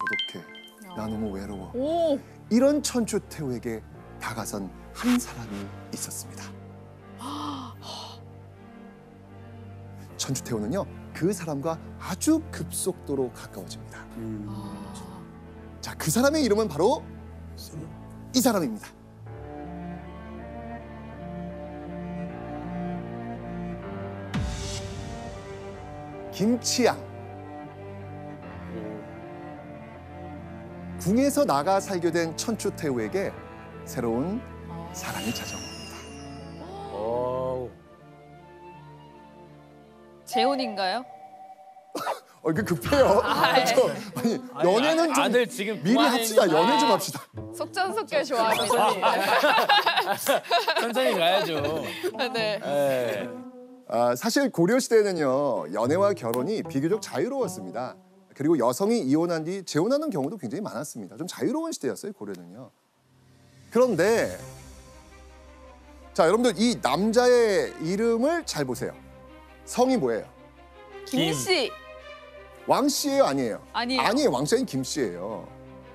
고독해. 나 너무 외로워. 오. 이런 천추태후에게 다가선 한 사람이 있었습니다. 천추태후는요, 그 사람과 아주 급속도로 가까워집니다. 자, 그 사람의 이름은 바로 이 사람입니다. 김치양. 궁에서 나가 살게 된 천추태후에게 새로운 사랑이 찾아옵니다. 재혼인가요? 이거 급해요. 아니, 연애는 좀 아들 지금 미리 합시다. 연애 좀 합시다. 속전속결 좋아합니다. 천천히 가야죠. 네. 네. 사실 고려 시대에는요, 연애와 결혼이 비교적 자유로웠습니다. 그리고 여성이 이혼한 뒤 재혼하는 경우도 굉장히 많았습니다. 좀 자유로운 시대였어요, 고려는요. 그런데 자, 여러분들 이 남자의 이름을 잘 보세요. 성이 뭐예요? 김씨. 왕씨예요, 아니에요? 아니에요. 아니에요, 왕씨 아닌 김씨예요.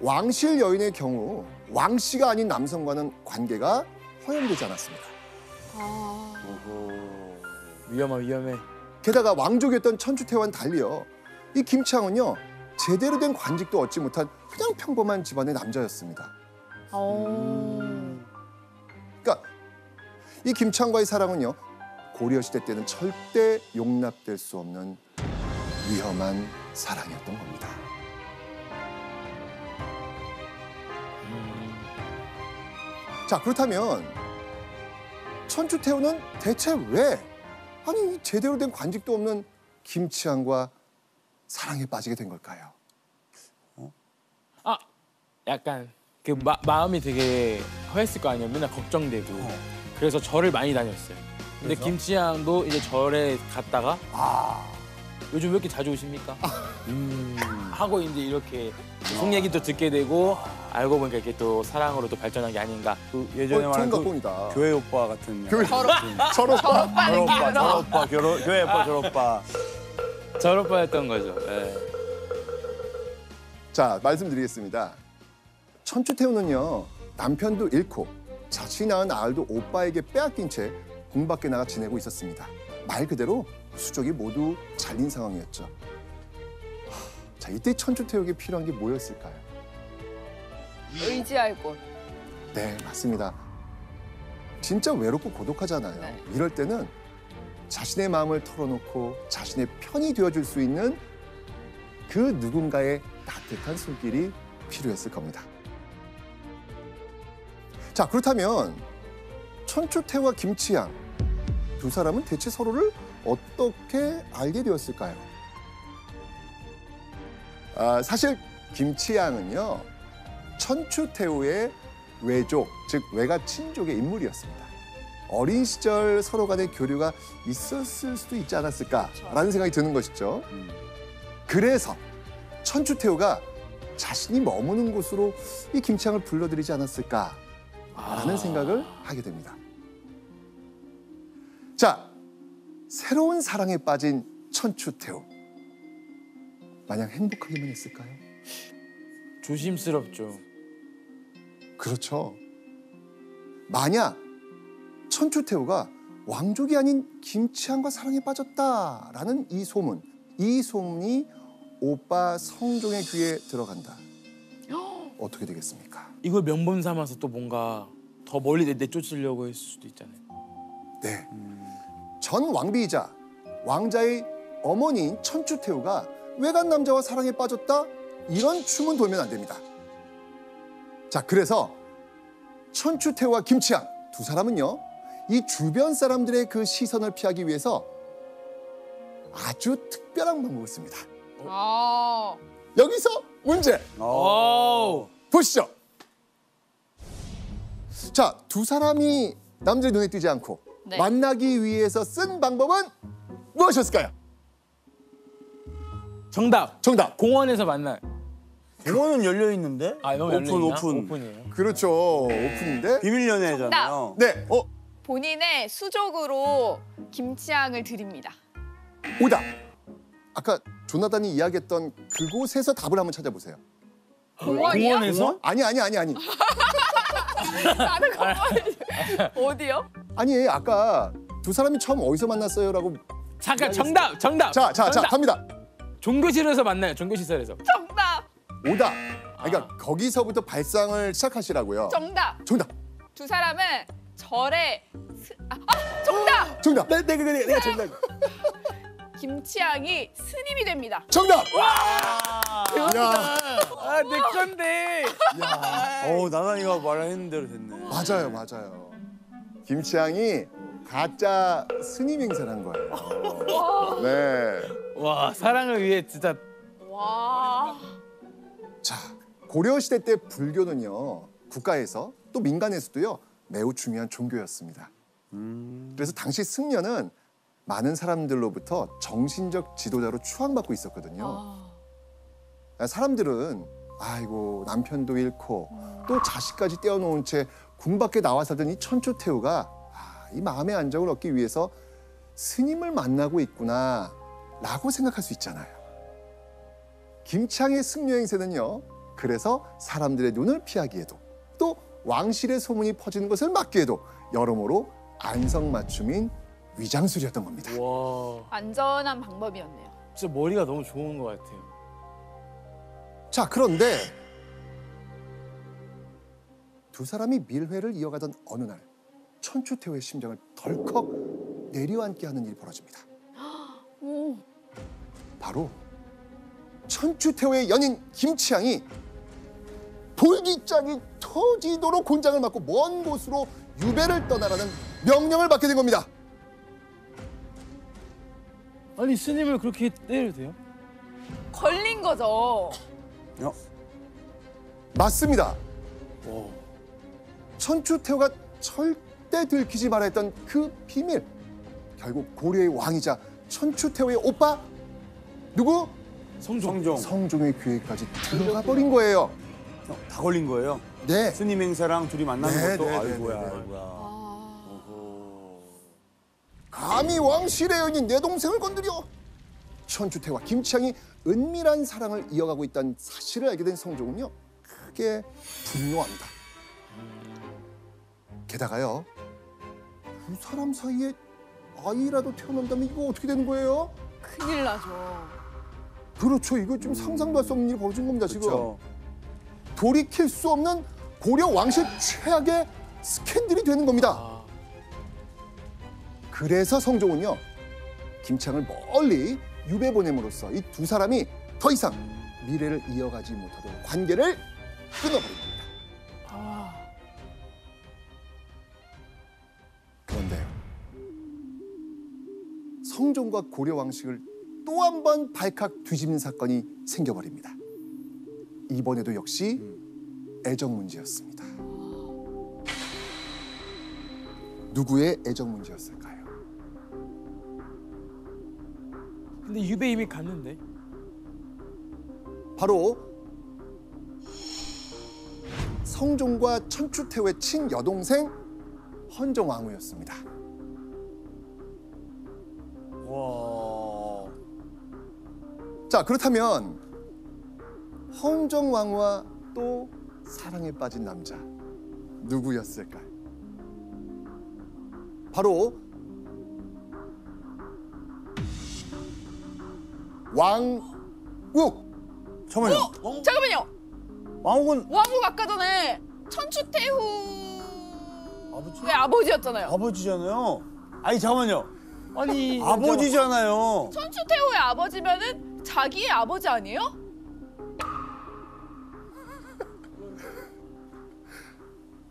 왕실 여인의 경우 왕씨가 아닌 남성과는 관계가 허용되지 않았습니다. 위험해. 게다가 왕족이었던 천추태후와는 달리요, 이 김치향은요, 제대로 된 관직도 얻지 못한 그냥 평범한 집안의 남자였습니다. 그러니까 이 김치향과의 사랑은요, 고려 시대 때는 절대 용납될 수 없는 위험한 사랑이었던 겁니다. 자, 그렇다면 천추태후는 대체 왜, 아니 제대로 된 관직도 없는 김치향과 사랑에 빠지게 된 걸까요? 약간 그 마음이 되게 허했을 거 아니에요. 맨날 걱정되고. 그래서 절을 많이 다녔어요. 근데 그래서? 김치향도 이제 절에 갔다가 요즘 왜 이렇게 자주 오십니까? 하고 이제 이렇게 속 얘기도 듣게 되고 알고 보니까 이렇게 또 사랑으로 또 발전한 게 아닌가. 그 예전에 좋은 말하는 그 각본이다. 교회 오빠 같은. 교회 오빠, 졸오빠, 교회 오빠, 졸오빠. 절오빠였던 거죠. 네. 자, 말씀드리겠습니다. 천추태후는요, 남편도 잃고 자신이 낳은 아들도 오빠에게 빼앗긴 채 궁 밖에 나가 지내고 있었습니다. 말 그대로 수족이 모두 잘린 상황이었죠. 자, 이때 천추태후에게 필요한 게 뭐였을까요? 의지할 곳. 네, 맞습니다. 진짜 외롭고 고독하잖아요. 네. 이럴 때는 자신의 마음을 털어놓고 자신의 편이 되어줄 수 있는 그 누군가의 따뜻한 손길이 필요했을 겁니다. 자, 그렇다면 천추태후와 김치향 두 사람은 대체 서로를 어떻게 알게 되었을까요? 사실 김치향은요, 천추태후의 외족, 즉 외가 친족의 인물이었습니다. 어린 시절 서로 간의 교류가 있었을 수도 있지 않았을까라는 생각이 드는 것이죠. 그래서 천추태후가 자신이 머무는 곳으로 이 김치향을 불러들이지 않았을까라는 생각을 하게 됩니다. 자, 새로운 사랑에 빠진 천추태후. 마냥 행복하기만 했을까요? 조심스럽죠. 그렇죠. 만약 천추태후가 왕족이 아닌 김치향과 사랑에 빠졌다라는 이 소문이 오빠 성종의 귀에 들어간다. 어떻게 되겠습니까? 이걸 명분 삼아서 또 뭔가 더 멀리 내쫓으려고 했을 수도 있잖아요. 네. 전 왕비이자 왕자의 어머니인 천추태후가 외간 남자와 사랑에 빠졌다? 이런 춤은 돌면 안 됩니다. 자, 그래서 천추태후와 김치향 두 사람은요, 이 주변 사람들의 그 시선을 피하기 위해서 아주 특별한 방법을 씁니다. 여기서 문제 보시죠. 자, 두 사람이 남들의 눈에 띄지 않고 네. 만나기 위해서 쓴 방법은 무엇이었을까요? 정답. 공원에서 만날. 공원은 열려 있는데? 너무 열려 있나? 오픈. 오픈이에요. 그렇죠. 오픈인데. 비밀 연애잖아요. 네. 본인의 수족으로 김치향을 드립니다. 오답. 아까 조나단이 이야기했던 그곳에서 답을 한번 찾아보세요. 공원이요? 공원에서? 아니. 나는 공원. 어디요? 아니 아까 두 사람이 처음 어디서 만났어요라고. 잠깐 정답. 자 정답. 갑니다. 종교실에서 만나요. 종교시설에서. 정답. 오다. 그러니까 거기서부터 발상을 시작하시라고요. 정답. 정답. 두 사람은 절에 정답. 정답. 내가 정답. 김치향이 스님이 됩니다. 정답. 야, 내 건데. 나단이가 말하는 대로 됐네. 맞아요. 김치향이 가짜 스님 행세를 한 거예요. 네. 와, 사랑을 위해 진짜 와. 자, 고려시대 때 불교는요, 국가에서 또 민간에서도요, 매우 중요한 종교였습니다. 그래서 당시 승려는 많은 사람들로부터 정신적 지도자로 추앙받고 있었거든요. 사람들은 아이고 남편도 잃고 또 자식까지 떼어놓은 채 궁 밖에 나와 살던 이 천추태후가 이 마음의 안정을 얻기 위해서 스님을 만나고 있구나 라고 생각할 수 있잖아요. 김치향의 승려 행세는요, 그래서 사람들의 눈을 피하기에도 또 왕실의 소문이 퍼지는 것을 막기에도 여러모로 안성맞춤인 위장술이었던 겁니다. 와, 안전한 방법이었네요. 진짜 머리가 너무 좋은 것 같아요. 자, 그런데 두 사람이 밀회를 이어가던 어느 날 천추태후의 심장을 덜컥 내려앉게 하는 일이 벌어집니다. 오. 바로 천추태후의 연인 김치향이 볼기짝이 터지도록 곤장을 맞고 먼 곳으로 유배를 떠나라는 명령을 받게 된 겁니다. 아니 스님을 그렇게 때려도 돼요? 걸린 거죠. 맞습니다. 와. 천추태후가 절대 들키지 말아야 했던 그 비밀. 결국 고려의 왕이자 천추태후의 오빠 누구? 성종. 성종의 귀에까지 들어가 버린 거예요. 다 걸린 거예요? 네. 스님 행사랑 둘이 만나는 네, 것도 네, 네, 아이고야. 네, 네. 아이고야. 감히 왕실의 연인 내 동생을 건드려. 천추태후와 김치향이 은밀한 사랑을 이어가고 있다는 사실을 알게 된 성종은요, 크게 분노합니다. 게다가요, 두 사람 사이에 아이라도 태어난다면 이거 어떻게 되는 거예요? 큰일 나죠. 그렇죠. 이거 좀 상상도 할 수 없는 일이 벌어진 겁니다. 지금 그렇죠. 돌이킬 수 없는 고려 왕실 최악의 스캔들이 되는 겁니다. 아, 그래서 성종은요, 김치향을 멀리 유배 보냄으로써 이 두 사람이 더 이상 미래를 이어가지 못하도록 관계를 끊어버립니다. 아. 그런데요, 성종과 고려 왕실을 또 한 번 발칵 뒤집는 사건이 생겨버립니다. 이번에도 역시 애정 문제였습니다. 누구의 애정 문제였을까요? 근데 유배 이미 갔는데. 바로 성종과 천추태후의 친여동생 헌정왕후였습니다. 와. 자, 그렇다면 헌정왕후와 또 사랑에 빠진 남자 누구였을까요? 바로 왕욱. 잠깐만요. 잠깐만요. 왕욱은 왕국 아까 전에 천추태후의 아버지? 아버지였잖아요. 아버지잖아요. 아니 잠깐만요. 아니 아버지잖아요. 천추태후의 아버지면은 자기의 아버지 아니에요?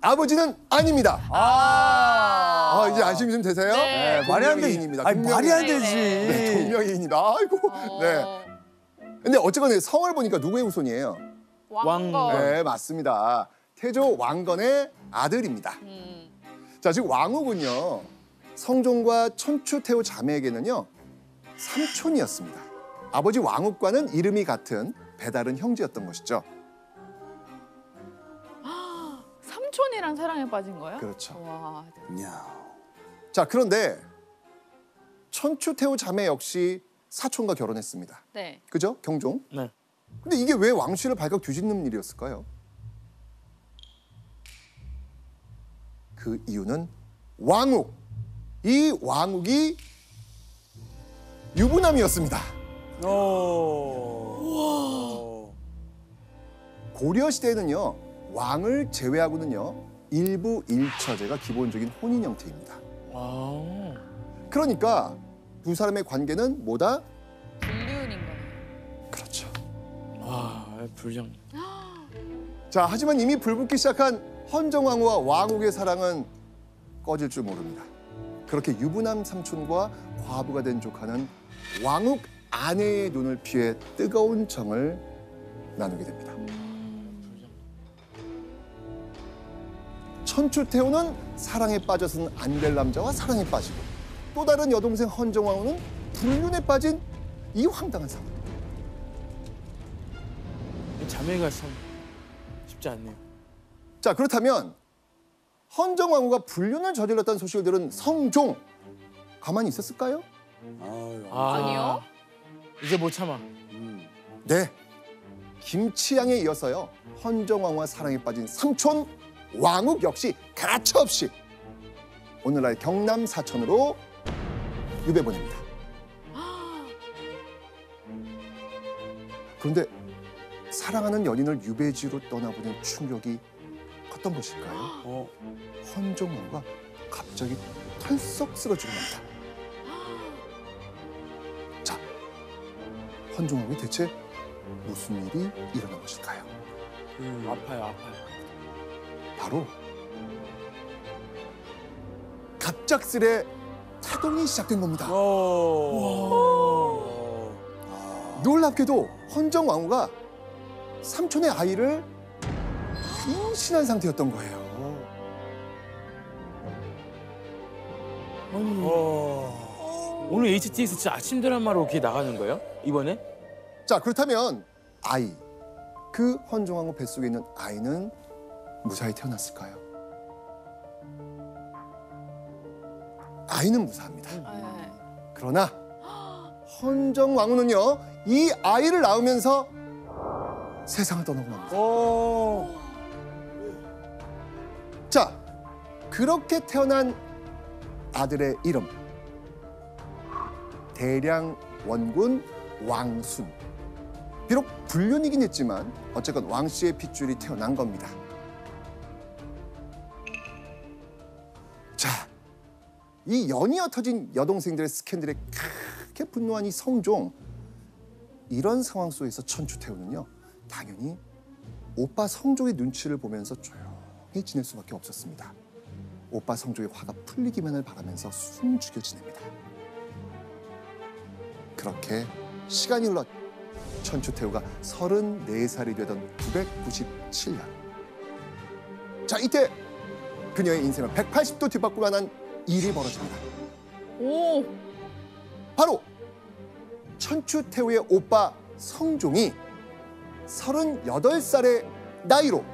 아버지는 아닙니다. 이제 안심이 좀 되세요? 네. 말이 안 되지. 동명이인입니다. 아니 말이 안 동명이인. 되지. 네, 동명이인입니다. 아이고. 네. 근데 어쨌거나 성을 보니까 누구의 후손이에요? 왕건. 네, 맞습니다. 태조 왕건의 아들입니다. 자, 지금 왕욱은요, 성종과 천추태후 자매에게는요, 삼촌이었습니다. 아버지 왕욱과는 이름이 같은 배다른 형제였던 것이죠. 삼촌이랑 사랑에 빠진 거예요? 그렇죠. 와. 야. 자, 그런데 천추태후 자매 역시 사촌과 결혼했습니다. 네. 그죠? 경종. 네. 근데 이게 왜 왕실을 발칵 뒤집는 일이었을까요? 그 이유는 왕욱. 이 왕욱이 유부남이었습니다. 고려 시대에는요, 왕을 제외하고는요, 일부 일처제가 기본적인 혼인 형태입니다. 아. 그러니까 두 사람의 관계는 뭐다? 불륜인 거예요. 그렇죠. 와, 불장. 자, 하지만 이미 불붙기 시작한 헌정왕후와 왕욱의 사랑은 꺼질 줄 모릅니다. 그렇게 유부남 삼촌과 과부가 된 조카는 왕욱 아내의 눈을 피해 뜨거운 정을 나누게 됩니다. 천추태후는 사랑에 빠져서는 안 될 남자와 사랑에 빠지고 또 다른 여동생 헌정왕후는 불륜에 빠진 이 황당한 상황. 자매가 참 쉽지 않네요. 자, 그렇다면 헌정왕후가 불륜을 저질렀다는 소식을 들은 성종 가만히 있었을까요? 아니요. 이제 못 참아. 네. 김치양에 이어서요, 헌정왕후와 사랑에 빠진 삼촌 왕욱 역시 가차없이 오늘날 경남 사천으로 유배 보냅니다. 그런데 사랑하는 연인을 유배지로 떠나보낸 충격이 어떤 것일까요? 헌정왕후가 갑자기 털썩 쓰러지고 맙니다. 자, 헌정왕후에 대체 무슨 일이 일어난 것일까요? 아파요. 바로 갑작스레 타동이 시작된 겁니다. 놀랍게도 헌정왕후가 삼촌의 아이를 임신한 상태였던 거예요. 오늘 HTX 진짜 아침 드라마로 이렇게 나가는 거예요? 이번에? 자, 그렇다면 아이, 그 헌정왕후 뱃속에 있는 아이는 무사히 태어났을까요? 아이는 무사합니다. 네. 그러나 헌정왕후는요, 이 아이를 낳으면서 세상을 떠나고 맙니다. 자, 그렇게 태어난 아들의 이름 대량원군 왕순. 비록 불륜이긴 했지만 어쨌건 왕씨의 핏줄이 태어난 겁니다. 자, 이 연이어 터진 여동생들의 스캔들에 크게 분노한 이 성종. 이런 상황 속에서 천추태후는요, 당연히 오빠 성종의 눈치를 보면서 조용히 지낼 수밖에 없었습니다. 오빠 성종의 화가 풀리기만을 바라면서 숨죽여 지냅니다. 그렇게 시간이 흘러 천추태후가 34살이 되던 997년. 자, 이때 그녀의 인생은 180도 뒤바꿀 만한 일이 벌어집니다. 오. 바로 천추태후의 오빠 성종이 38살의 나이로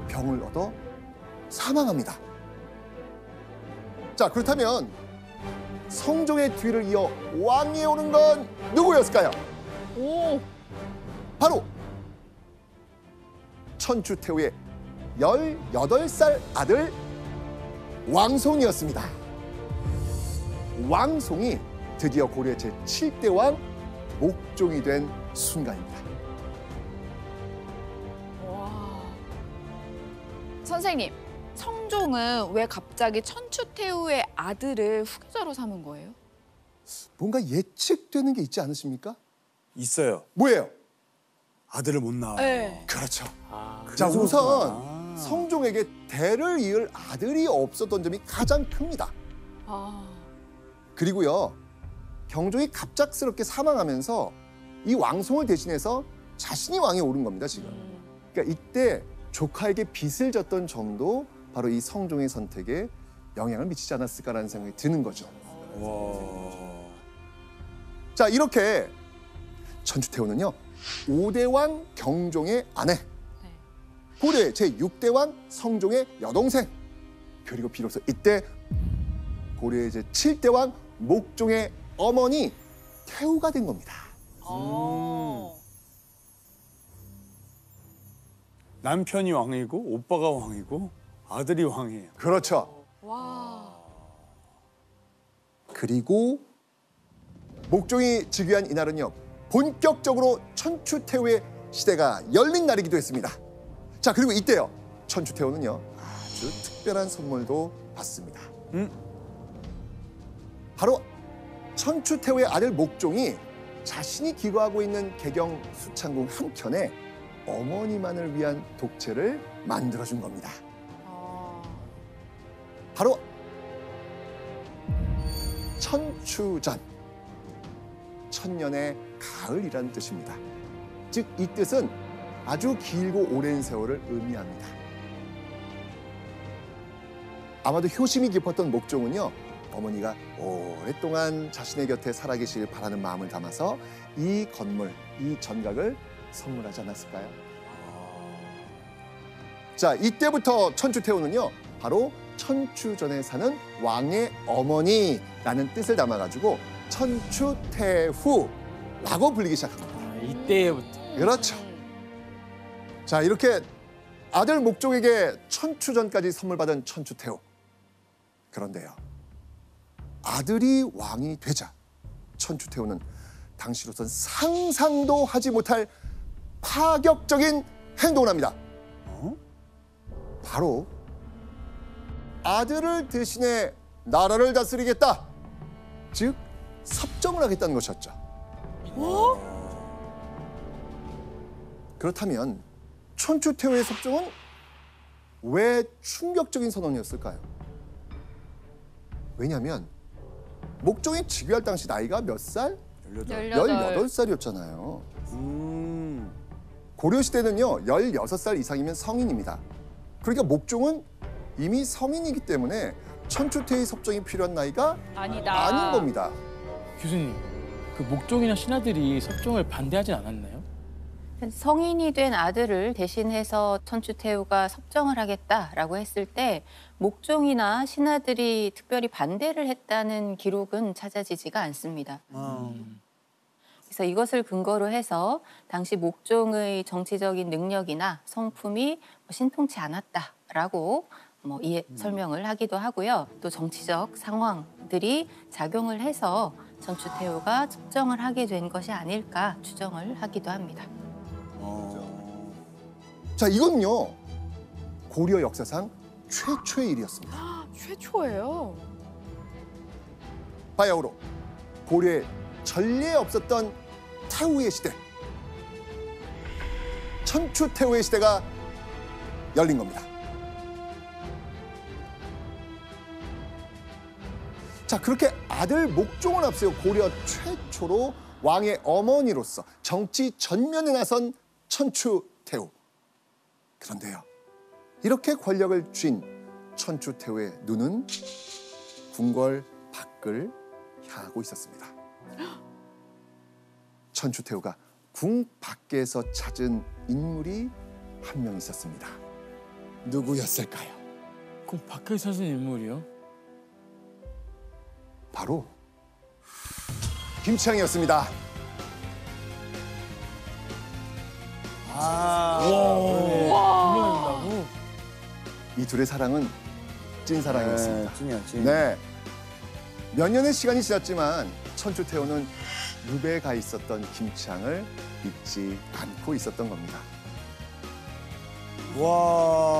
병을 얻어 사망합니다. 자, 그렇다면 성종의 뒤를 이어 왕위에 오른 건 누구였을까요? 오. 바로 천추태후의 18살 아들 왕송이었습니다. 왕송이 드디어 고려의 제7대 왕 목종이 된 순간입니다. 와. 선생님, 성종은 왜 갑자기 천추태후의 아들을 후계자로 삼은 거예요? 뭔가 예측되는 게 있지 않으십니까? 있어요. 뭐예요? 아들을 못 낳아. 네. 그렇죠. 아, 자, 그래서 우선 그렇구나. 성종에게 대를 이을 아들이 없었던 점이 가장 큽니다. 아. 그리고요, 경종이 갑작스럽게 사망하면서 이 왕송을 대신해서 자신이 왕에 오른 겁니다, 지금. 그러니까 이때 조카에게 빚을 졌던 점도 바로 이 성종의 선택에 영향을 미치지 않았을까라는 생각이 드는 거죠. 와. 자, 이렇게 천추태후는요, 5대 왕 경종의 아내, 고려의 제6대 왕 성종의 여동생, 그리고 비로소 이때 고려의 제7대 왕 목종의 어머니 태후가 된 겁니다. 남편이 왕이고 오빠가 왕이고 아들이 왕이에요. 그렇죠. 와. 그리고 목종이 즉위한 이날은요, 본격적으로 천추태후의 시대가 열린 날이기도 했습니다. 자, 그리고 이때요, 천추태후는요, 아주 특별한 선물도 받습니다. 바로 천추태후의 아들 목종이 자신이 기거하고 있는 개경 수창궁 한켠에 어머니만을 위한 독채를 만들어준 겁니다. 바로 천추전, 천년의 가을이라는 뜻입니다. 즉, 이 뜻은 아주 길고 오랜 세월을 의미합니다. 아마도 효심이 깊었던 목종은요, 어머니가 오랫동안 자신의 곁에 살아계시길 바라는 마음을 담아서 이 건물, 이 전각을 선물하지 않았을까요? 자, 이때부터 천추태후는요, 바로 천추전에 사는 왕의 어머니라는 뜻을 담아가지고 천추태후라고 불리기 시작한 겁니다. 이때부터. 그렇죠. 자, 이렇게 아들 목종에게 천추전까지 선물 받은 천추태후. 그런데요, 아들이 왕이 되자 천추태후는 당시로선 상상도 하지 못할 파격적인 행동을 합니다. 바로 아들을 대신해 나라를 다스리겠다. 즉, 섭정을 하겠다는 것이었죠. 그렇다면 천추태후의 섭정은 왜 충격적인 선언이었을까요? 왜냐하면 목종이 즉위할 당시 나이가 몇 살? 18살이었잖아요. 고려시대는요, 16살 이상이면 성인입니다. 그러니까 목종은 이미 성인이기 때문에 천추태후의 섭정이 필요한 나이가 아니다. 아닌 겁니다. 교수님, 그 목종이나 신하들이 섭정을 반대하진 않았나요? 성인이 된 아들을 대신해서 천추태후가 섭정을 하겠다라고 했을 때 목종이나 신하들이 특별히 반대를 했다는 기록은 찾아지지가 않습니다. 그래서 이것을 근거로 해서 당시 목종의 정치적인 능력이나 성품이 신통치 않았다라고 설명을 하기도 하고요. 또 정치적 상황들이 작용을 해서 천추태후가 섭정을 하게 된 것이 아닐까 추정을 하기도 합니다. 자, 이건요, 고려 역사상 최초의 일이었습니다. 최초예요. 바야흐로 고려에 전례 없었던 태후의 시대, 천추태후의 시대가 열린 겁니다. 자, 그렇게 아들 목종을 앞세워 고려 최초로 왕의 어머니로서 정치 전면에 나선 천추태후. 그런데요, 이렇게 권력을 쥔 천추태후의 눈은 궁궐 밖을 향하고 있었습니다. 천추태후가 궁 밖에서 찾은 인물이 한 명 있었습니다. 누구였을까요? 그 밖에 사는 인물이요? 바로 김치향이었습니다. 분명한다고? 이 둘의 사랑은 찐사랑이었습니다. 찐이야, 찐. 네. 몇 년의 시간이 지났지만 천추태후는 늪에 가 있었던 김치향을 잊지 않고 있었던 겁니다. 와.